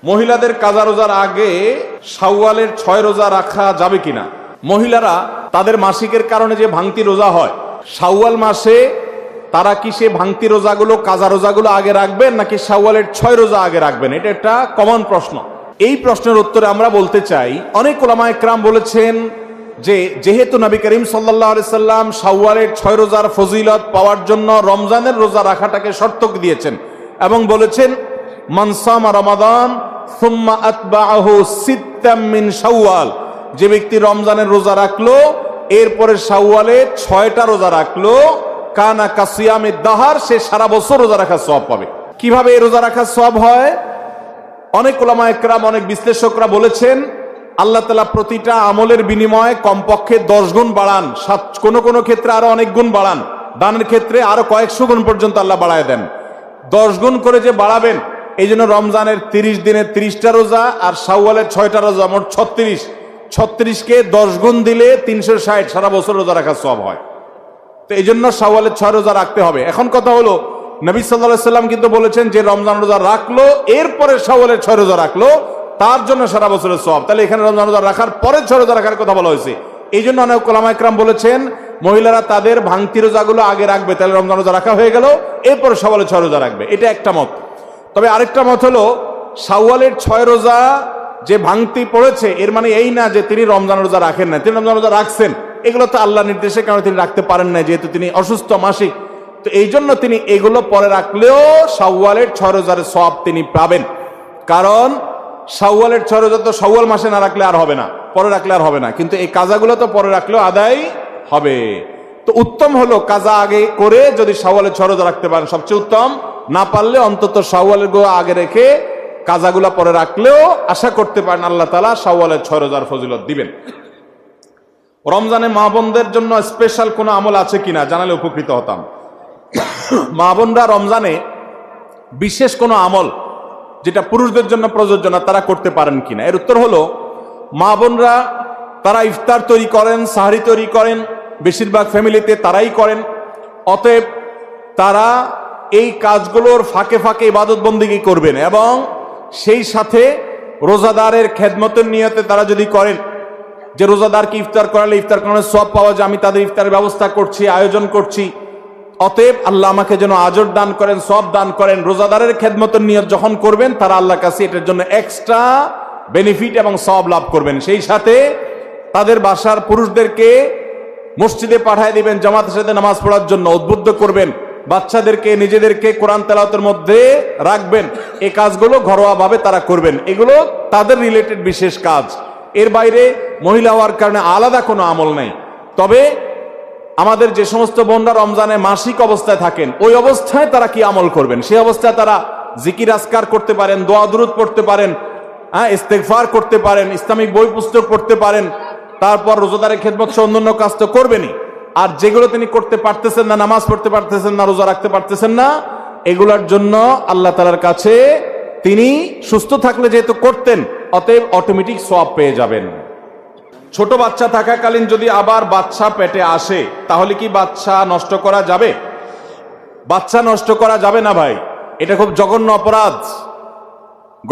মহিলাদের কাজা রোজার আগে শাওয়ালের 6 রোজা রাখা যাবে কিনা? মহিলারা তাদের মাসিকের কারণে যে ভাঙতি রোজা হয়, শাওয়াল মাসে তারা কি সে ভাঙতি রোজাগুলো, কাজা রোজাগুলো আগে রাখবেন নাকি শাওয়ালের 6 রোজা আগে রাখবেন? এটা একটা কমন প্রশ্ন। এই প্রশ্নের উত্তরে আমরা বলতে চাই, অনেক উলামা ইকরাম বলেছেন যে যেহেতু নবী করিম সাল্লাল্লাহু আলাইহি সাল্লাম শাওয়ালের 6 রোজার ফজিলত পাওয়ার জন্য রমজানের রোজা রাখাটাকে শর্ত দিয়েছেন এবং বলেছেন মান সামা রমাদান সুম্মা আতবাআহু সিত্তাম মিন শাওয়াল, যে ব্যক্তি রমজানের রোজা রাখলো এরপরে শাওয়ালে 6টা রোজা রাখলো, কানা কাসিয়ামিদ দাহার, সে সারা বছর রোজা রাখার সওয়াব পাবে। কিভাবে এই রোজা রাখার সওয়াব হয়? অনেক উলামা ইকরাম, অনেক বিশ্লেষকরা বলেছেন আল্লাহ তাআলা প্রতিটা আমলের বিনিময়ে কমপক্ষে 10 গুণ বাড়ান, কোনো কোনো ক্ষেত্রে আরো অনেক গুণ বাড়ান, দানের ক্ষেত্রে আরো কয়েকশো গুণ পর্যন্ত আল্লাহ বাড়ায় দেন। 10 গুণ করে যে বাড়াবেন, এই জন্য রমজানের 30 দিনে 30টা রোজা আর শাওয়ালের 6টা রোজা, মোট 36কে 10 গুণ দিলে 360, সারা বছর রোজা রাখার সওয়াব হয়। তো এই জন্য শাওয়ালের 6 রোজা রাখতে হবে। এখন কথা হলো, নবী সাল্লাল্লাহু আলাইহি সাল্লাম কিন্তু বলেছেন যে রমজান রোজা রাখলো এরপরে শাওয়ালের 6 রোজা রাখলো, তার জন্য সারা বছরের সওয়াব। তাহলে এখানে রমজান রোজা রাখার পরে 6 রোজা রাখার কথা বলা হয়েছে। এই জন্য অনেক উলামা ইকরাম বলেছেন মহিলারা তাদের ভাঙতি রোজাগুলো আগে রাখবে, তাহলে রমজান রোজা রাখা হয়ে গেল, এরপরে শাওয়ালের 6 রোজা রাখবে। এটা একটা মত। তবে আরেকটা মত হলো শাওয়ালের 6 রোজা যে ভাঙতি পড়েছে এর মানে এই না যে তিনি রমজান রোজা রাখেন না, তিনি রমজান রোজা রাখছেন। এগুলো তো আল্লাহর নির্দেশে, কারণ তিনি রাখতে পারেন না যেহেতু তিনি অসুস্থ মাসিক। তো এই জন্য তিনি এগুলো পরে রাখলেও শাওয়ালের 6 রোজার সওয়াব তিনি পাবেন। কারণ শাওয়ালের 6 রোজা তো শাওয়াল মাসে না রাখলে আর হবে না, পরে রাখলে আর হবে না, কিন্তু এই কাজাগুলো তো পরে রাখলেও আদায় হবে। তো উত্তম হলো কাজা আগে করে যদি শাওয়ালের 6 রোজা রাখতে পারেন সবচেয়ে উত্তম, না পারলে অন্তত শাওয়ালের গো আগে রেখে কাজাগুলা পরে রাখলেও আশা করতে পারেন আল্লাহ তাআলা শাওয়ালের 6 রোজার ফজিলত দিবেন। রমজানে মা বোনদের জন্য স্পেশাল কোনো আমল আছে কিনা জানালে উপকৃত হতাম। মা বোনরা রমজানে বিশেষ কোনো আমল যেটা পুরুষদের জন্য প্রযোজ্য না, তারা করতে পারেন কিনা? এর উত্তর হলো, মা বোনরা তারা ইফতার তৈরি করেন, সাহরি তৈরি করেন, বেশিরভাগ ফ্যামিলিতে তারাই করেন। অতএব তারা এই কাজগুলোর ফাঁকে ফাঁকে ইবাদত বন্দেগী করবেন এবং সেই সাথে রোজাদারের খেদমতের নিয়তে তারা যদি করেন যে রোজাদারকে ইফতার করালে ইফতার করানোর সওয়াব পাওয়া যায়, আমি তাদের ইফতারের ব্যবস্থা করছি, আয়োজন করছি, অতএব আল্লাহ আমাকে যেন আজর দান করেন, সওয়াব দান করেন। রোজাদারের খেদমতের নিয়ত যখন করবেন তারা আল্লাহর কাছে এটার জন্য এক্সট্রা বেনিফিট এবং সওয়াব লাভ করবেন। সেই সাথে তাদের বাসার পুরুষদেরকে মসজিদে পাঠিয়ে দিবেন জামাতের সাথে নামাজ পড়ার জন্য, উদ্বুদ্ধ করবেন, বাচ্চাদেরকে নিজেদেরকে কোরআন তেলাওয়াতের মধ্যে রাখবেন। এই কাজগুলো ঘরোয়াভাবে তারা করবেন, এগুলো তাদের রিলেটেড বিশেষ কাজ। এর বাইরে মহিলা হওয়ার কারণে আলাদা কোনো আমল নেই। তবে আমাদের যে সমস্ত বোনরা রমজানে মাসিক অবস্থায় থাকেন, ওই অবস্থায় তারা কি আমল করবেন? সেই অবস্থায় তারা জিকির আজকার করতে পারেন, দোয়া দুরুদ পড়তে পারেন, ইস্তেগফার করতে পারেন, ইসলামিক বই পুস্তক পড়তে পারেন, তারপর রোজাদারের খেদমত সহ অন্যান্য কাজ তো করবেনই। আর যেগুলো তিনি করতে পারতেছেন না, নামাজ পড়তে পারতেছেন না, রোজা রাখতে পারতেছেন না, এগুলোর জন্য আল্লাহ তাআলার কাছে তিনি সুস্থ থাকলে যেহেতু করতেন, অতএব অটোমেটিক সওয়াব পেয়ে যাবেন। ছোট বাচ্চা থাকাকালীন যদি আবার বাচ্চা পেটে আসে তাহলে কি বাচ্চা নষ্ট করা যাবে? বাচ্চা নষ্ট করা যাবে না ভাই, এটা খুব জঘন্য অপরাধ।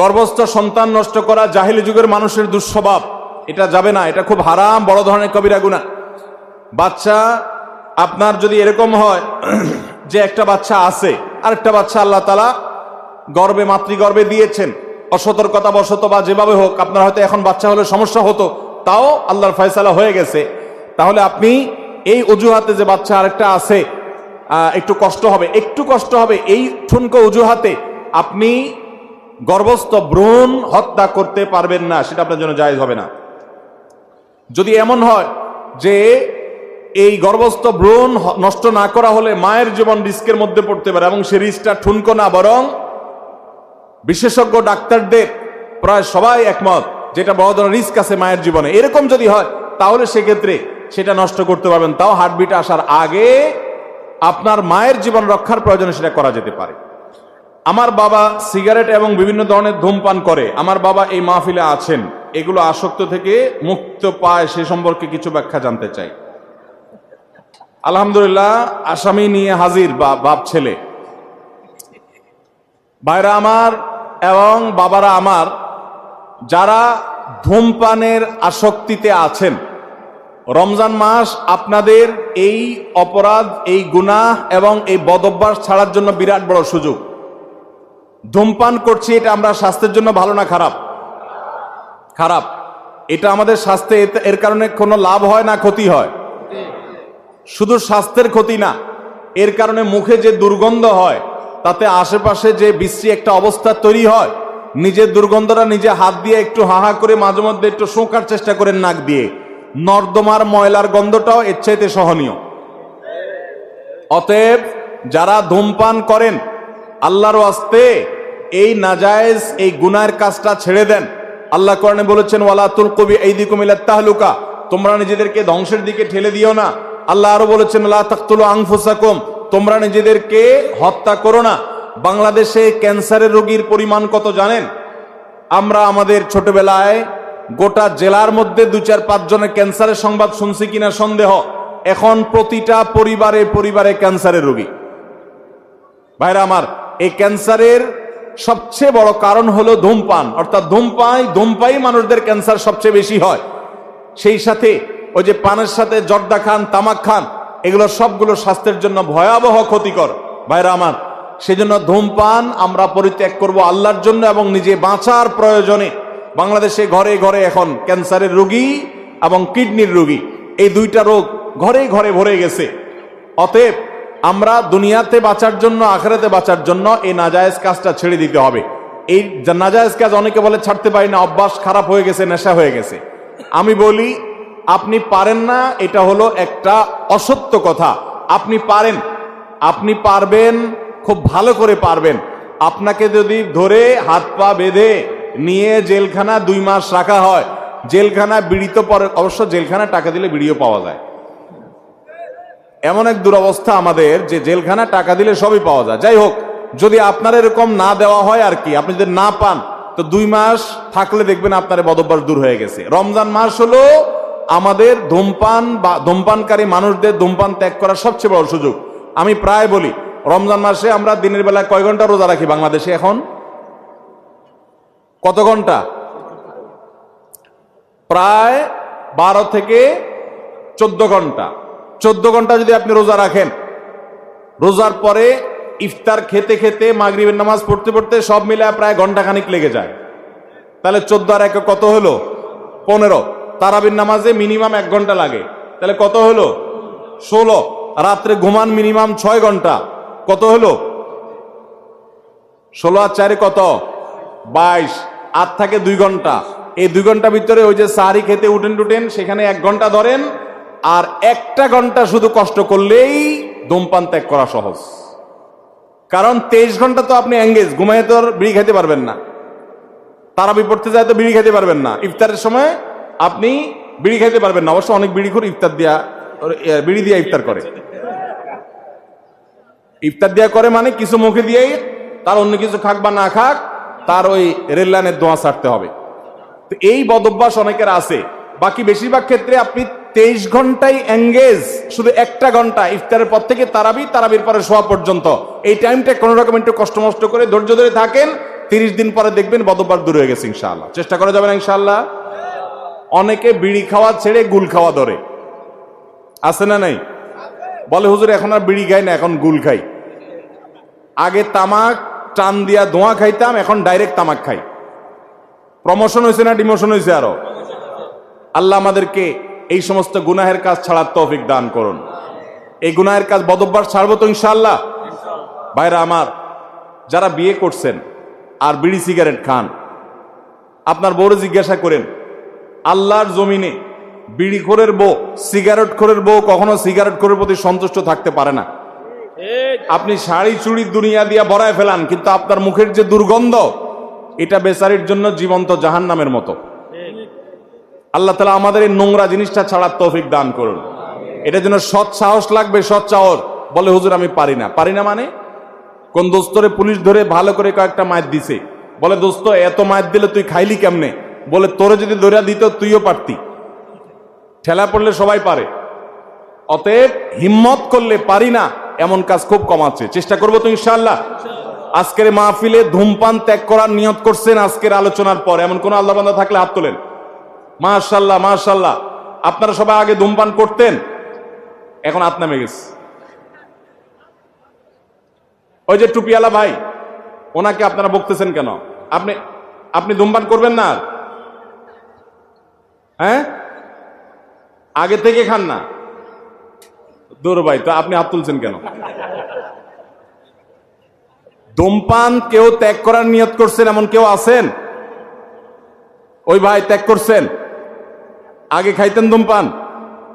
গর্ভস্থ সন্তান নষ্ট করা জাহিলি যুগের মানুষের দুঃস্বভাব, এটা যাবে না, এটা খুব হারাম, বড় ধরনের কবিরা গুনাহ। বাচ্চা আপনার যদি এরকম হয় যে একটা বাচ্চা আছে, আরেকটা বাচ্চা আল্লাহ তাআলা গর্ভে, মাতৃগর্ভে দিয়েছেন, অসতর্কতা বশত বা যেভাবে হোক আপনার হয়তো এখন বাচ্চা হলে সমস্যা হতো, তাও আল্লাহর ফয়সালা হয়ে গেছে, তাহলে আপনি এই অজুহাতে যে বাচ্চা আরেকটা আছে একটু কষ্ট হবে, এই ঠুনকো অজুহাতে আপনি গর্ভস্থ ভ্রূণ হত্যা করতে পারবেন না, সেটা আপনার জন্য জায়েজ হবে না। যদি এমন হয় যে এই গর্ভস্থ ভ্রূণ নষ্ট না করা হলে মায়ের জীবন রিস্কের মধ্যে পড়তে পারে এবং সে রিস্কটা ঠুনকো না, বরং বিশেষজ্ঞ ডাক্তারদের প্রায় সবাই একমত যেটা বড় ধরনের রিস্ক আছে মায়ের জীবনে, এরকম যদি হয় তাহলে সেক্ষেত্রে সেটা নষ্ট করতে পারবেন, তাও হার্টবিট আসার আগে আপনার মায়ের জীবন রক্ষার প্রয়োজনে সেটা করা যেতে পারে। আমার বাবা সিগারেট এবং বিভিন্ন ধরনের ধূমপান করে, আমার বাবা এই মাহফিলে আছেন, এগুলো আসক্ত থেকে মুক্ত পায় সে সম্পর্কে কিছু ব্যাখ্যা জানতে চাই। আলহামদুলিল্লাহ, আসামি নিয়ে হাজির বাপ ছেলে। ভাইরা আমার, এবং বাবারা আমার, যারা ধূমপানের আসক্তিতে আছেন, রমজান মাস আপনাদের এই অপরাধ, এই গুনাহ এবং এই বদঅভ্যাস ছাড়ার জন্য বিরাট বড় সুযোগ। ধূমপান করছি, এটা আমরা স্বাস্থ্যের জন্য ভালো না খারাপ? খারাপ। এটা আমাদের স্বাস্থ্যে এর কারণে কোনো লাভ হয় না ক্ষতি হয়? শুধু স্বাস্থ্যের ক্ষতি না, এর কারণে মুখে যে দুর্গন্ধ হয়, তাতে আশেপাশে যে বিশ্রী একটা অবস্থা তৈরি হয়, নিজের দুর্গন্ধটা নিজে হাত দিয়ে একটু হাহা করে মাঝে মধ্যে একটু শোঁকার চেষ্টা করেন নাক দিয়ে, নর্দমার ময়লার গন্ধটাও এর চাইতে সহনীয়। অতএব যারা ধূমপান করেন, আল্লাহর ওয়াস্তে এই নাজায়েজ, এই গুনাহের কাজটা ছেড়ে দেন। আল্লাহ কোরআনে বলেছেন, ওয়ালা তুলকু বিআইদিকুম ইলা তাহলুকা, তোমরা নিজেদেরকে ধ্বংসের দিকে ঠেলে দিও না। আল্লাহ আরো বলেছেন, লা তাকতুলু আনফুসাকুম, তোমরা নিজেদেরকে হত্যা করো না। বাংলাদেশে ক্যান্সারের রোগীর পরিমাণ কত জানেন? আমরা আমাদের ছোটবেলায় গোটা জেলার মধ্যে 2-4-5 জনের ক্যান্সারের সংবাদ শুনছি কিনা সন্দেহ। এখন প্রতিটা পরিবারে পরিবারে ক্যান্সারের রোগী। ভাইরা আমার, এই ক্যান্সারের সবচেয়ে বড় কারণ হলো ধূমপান, অর্থাৎ ধূমপাই মানুষদের ক্যান্সার সবচেয়ে বেশি হয়। সেই সাথে ওই যে পানের সাথে জর্দা খান, তামাক খান, এগুলো সবগুলো স্বাস্থ্যের জন্য ভয়াবহ ক্ষতিকর। ভাইরা আমার, সেজন্য ধূমপান আমরা পরিত্যাগ করব আল্লাহর জন্য এবং নিজে বাঁচার প্রয়োজনে। বাংলাদেশে ঘরে ঘরে এখন ক্যান্সারের রোগী এবং কিডনির রোগী, এই দুইটা রোগ ঘরে ঘরে ভরে গেছে। অতএব আমরা দুনিয়াতে বাঁচার জন্য, আখিরাতে বাঁচার জন্য এই নাজায়েজ কাজটা ছেড়ে দিতে হবে। এই নাজায়েজ কাজ অনেকে বলে ছাড়তে পারি না, অভ্যাস খারাপ হয়ে গেছে, নেশা হয়ে গেছে। আমি বলি, আপনি পারেন না, এটা হলো একটা অসত্য কথা। আপনি পারেন, আপনি পারবেন, খুব ভালো করে পারবেন। আপনাকে যদি ধরে হাত পা বেঁধে নিয়ে জেলখানা 2 মাস রাখা হয়, জেলখানা বিড়ি তো পরে, অবশ্য জেলখানা টাকা দিলে বিড়িও পাওয়া যায়। এমন এক দুরবস্থা আমাদের যে জেলখানা টাকা দিলে সবই পাওয়া যায়। যাই হোক, যদি আপনার এরকম না দেওয়া হয় আর কি, আপনি যদি না পান, তো 2 মাস থাকলে দেখবেন আপনার বদঅভ্যাস দূর হয়ে গেছে। রমজান মাস হলো আমাদের ধূমপান বা ধূমপানকারী মানুষদের ধূমপান ত্যাগ করার সবচেয়ে বড় সুযোগ। আমি প্রায় বলি, রমজান মাসে আমরা দিনের বেলা কয় ঘন্টা রোজা রাখি বাংলাদেশে? এখন কত ঘন্টা? প্রায় 12 থেকে 14 ঘন্টা। 14 ঘন্টা যদি আপনি রোজা রাখেন, রোজার পরে ইফতার খেতে খেতে মাগরিবের নামাজ পড়তে পড়তে সব মিলে প্রায় ঘন্টাখানিক লেগে যায়। তাহলে 14 আর 1 কত হলো? 15। তারাবির নামাজে মিনিমাম 1 ঘন্টা লাগে, তাহলে কত হলো? 16। রাত্রে ঘুমান মিনিমাম 6 ঘন্টা, কত হলো? 16 আর 4 কত? 22। আর থাকে 2 ঘন্টা। এই 2 ঘন্টা ভিতরে ওই যে সাহারি খেতে উঠেন, সেখানে 1 ঘন্টা ধরেন, আর 1টা ঘন্টা শুধু কষ্ট করলেই ধূমপান ত্যাগ করা সহজ। কারণ 23 ঘন্টা তো আপনি এঙ্গেজ, ঘুমাইয়ে তো বিড়ি খেতে পারবেন না, তারাবি পড়তে যায় তো বিড়ি খেতে পারবেন না, ইফতারের সময় আপনি বিড়ি খেতে পারবেন না। অবশ্য অনেক বিড়ি করে ইফতার দিয়া, বিড়ি দিয়া ইফতার করে। ইফতার দিয়া করে মানে কিছু মুখে দিয়েই, তার অন্য কিছু খাক বা না খাক, তার ওই রেল লাইনের দোয়া ছাড়তে হবে। তো এই বদঅভ্যাস অনেকের আছে। বাকি বেশিরভাগ ক্ষেত্রে আপনি 23 ঘন্টায় এঙ্গেজ, শুধু 1টা ঘন্টা ইফতারের পর থেকে তারাবির পরে শোয়া পর্যন্ত, এই টাইমটা কোনো রকম একটু কষ্ট মষ্ট করে ধৈর্য ধরে থাকেন, 30 দিন পরে দেখবেন বদঅভ্যাস দূর হয়ে গেছে ইনশাআল্লাহ। চেষ্টা করা যাবে না ইনশাআল্লাহ? অনেকে বিড়ি খাওয়া ছেড়ে গুল খাওয়া ধরে, আছে না নাই? বলে হুজুর এখন আর বিড়ি খাই না, এখন গুল খাই। আগে তামাক টান দিয়া ধোঁয়া খাইতাম, এখন ডাইরেক্ট তামাক খাই। প্রমোশন হয়েছে না ডিমোশন হয়েছে? আরো আল্লাহ আমাদেরকে এই সমস্ত গুনাহের কাজ ছাড়ার তৌফিক দান করুন। এই গুনাহের কাজ, বদঅভ্যাস ছাড়বো তো ইনশাআল্লাহ। ভাইরা আমার, যারা বিয়ে করছেন আর বিড়ি সিগারেট খান, আপনার বউরে জিজ্ঞাসা করেন, আল্লাহর জমিনে বিড়িখোরের বউ, সিগারেট খোরের বউ কখনো সিগারেট খোরের প্রতি সন্তুষ্ট থাকতে পারে না। আপনি শাড়ি চুড়ির দুনিয়া দিয়া ভরায় ফেলান, কিন্তু আপনার মুখের যে দুর্গন্ধ, এটা বেচারির জন্য জীবন্ত জাহান্নামের মতো। আল্লাহ তাআলা আমাদের এই নোংরা জিনিসটা ছাড়ার তৌফিক দান করুন। এটার জন্য সৎ সাহস লাগবে, সৎ সাহস। বলে হুজুর আমি পারি না। পারি না মানে? কোন দোস্তরে পুলিশ ধরে ভালো করে কয়েকটা মাইর দিছে, বলে দোস্ত এত মাইর দিলে তুই খাইলি কেমনে? বলে তোরে যদি ধরে দিত তুইও পারতি। ঠেলা পড়লে সবাই পারে। অতএব হিম্মত করলে পারি না এমন কাজ খুব কম আছে। চেষ্টা করবো তো ইনশাআল্লাহ। আজকের মাহফিলে ধূমপান ত্যাগ করার নিয়ত করছেন আজকের আলোচনার পর? এমন কোন আল্লাহ বান্দা থাকলে হাত তোলেন। মাশাআল্লাহ মাশাআল্লাহ। আপনারা সবাই আগে ধূমপান করতেন, এখন হাত নেমে গেছে। ওই যে টুপিওয়ালা ভাই, ওনাকে আপনারা বকতেছেন কেন? আপনি ধূমপান করবেন না? হ্যাঁ, আগে থেকে খান না? দূর ভাই, তো আপনি হাত তুলছেন কেন? ধূমপান কেউ ত্যাগ করার নিয়ত করছেন এমন কেউ আছেন? ওই ভাই ত্যাগ করছেন? আগে খাইতেন ধূমপান,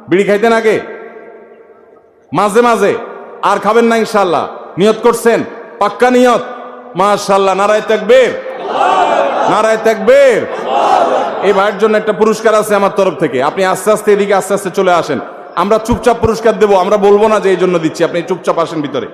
বিড়ি খাইতেন আগে, মাঝে মাঝে, আর খাবেন না ইনশাআল্লাহ? নিয়ত করছেন? পাক্কা নিয়ত? মাশাআল্লাহ, নারায়ে তাকবীর, নারায়ে তাকবীর। এই ভাইয়ের জন্য একটা পুরস্কার আছে আমার তরফ থেকে। আপনি আস্তে আস্তে এদিকে আস্তে আস্তে চলে আসেন, আমরা চুপচাপ পুরস্কার দেবো, আমরা বলবো না যে এই জন্য দিচ্ছি, আপনি চুপচাপ আসেন ভিতরে।